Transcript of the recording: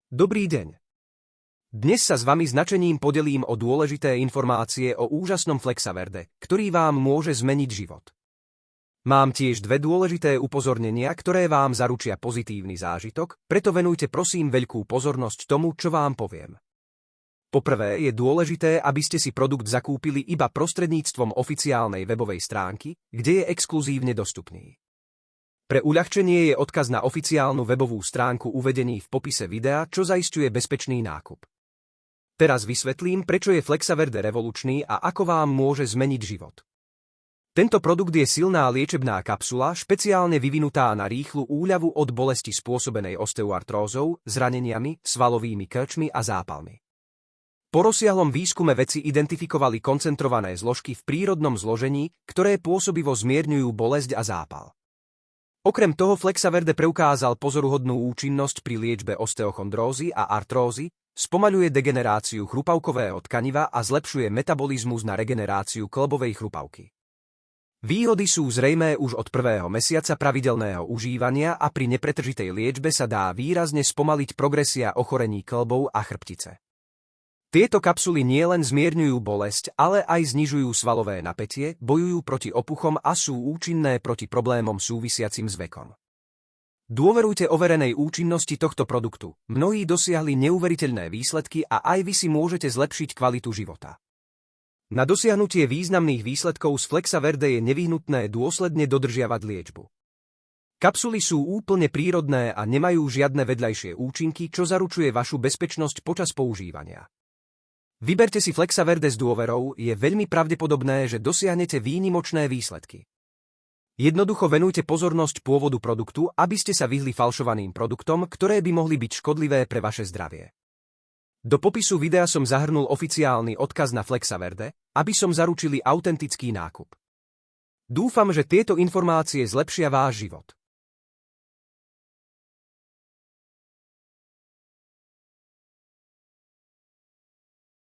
Dobrý deň. Dnes sa s vami značením podelím o dôležité informácie o úžasnom Flexaverde, ktorý vám môže zmeniť život. Mám tiež dve dôležité upozornenia, ktoré vám zaručia pozitívny zážitok, preto venujte prosím veľkú pozornosť tomu, čo vám poviem. Poprvé je dôležité, aby ste si produkt zakúpili iba prostredníctvom oficiálnej webovej stránky, kde je exkluzívne dostupný. Pre uľahčenie je odkaz na oficiálnu webovú stránku uvedený v popise videa, čo zaisťuje bezpečný nákup. Teraz vysvetlím, prečo je Flexaverde revolučný a ako vám môže zmeniť život. Tento produkt je silná liečebná kapsula, špeciálne vyvinutá na rýchlu úľavu od bolesti spôsobenej osteoartrózou, zraneniami, svalovými krčmi a zápalmi. Po rozsiahlom výskume vedci identifikovali koncentrované zložky v prírodnom zložení, ktoré pôsobivo zmierňujú bolesť a zápal. Okrem toho Flexaverde preukázal pozoruhodnú účinnosť pri liečbe osteochondrózy a artrózy, spomaľuje degeneráciu chrupavkového tkaniva a zlepšuje metabolizmus na regeneráciu kĺbovej chrupavky. Výhody sú zrejmé už od prvého mesiaca pravidelného užívania a pri nepretržitej liečbe sa dá výrazne spomaliť progresia ochorení kĺbov a chrbtice. Tieto kapsuly nielen zmierňujú bolesť, ale aj znižujú svalové napätie, bojujú proti opuchom a sú účinné proti problémom súvisiacim s vekom. Dôverujte overenej účinnosti tohto produktu. Mnohí dosiahli neuveriteľné výsledky a aj vy si môžete zlepšiť kvalitu života. Na dosiahnutie významných výsledkov z Flexaverde je nevyhnutné dôsledne dodržiavať liečbu. Kapsuly sú úplne prírodné a nemajú žiadne vedľajšie účinky, čo zaručuje vašu bezpečnosť počas používania. Vyberte si Flexaverde s dôverou, je veľmi pravdepodobné, že dosiahnete výnimočné výsledky. Jednoducho venujte pozornosť pôvodu produktu, aby ste sa vyhli falšovaným produktom, ktoré by mohli byť škodlivé pre vaše zdravie. Do popisu videa som zahrnul oficiálny odkaz na Flexaverde, aby som zaručili autentický nákup. Dúfam, že tieto informácie zlepšia váš život.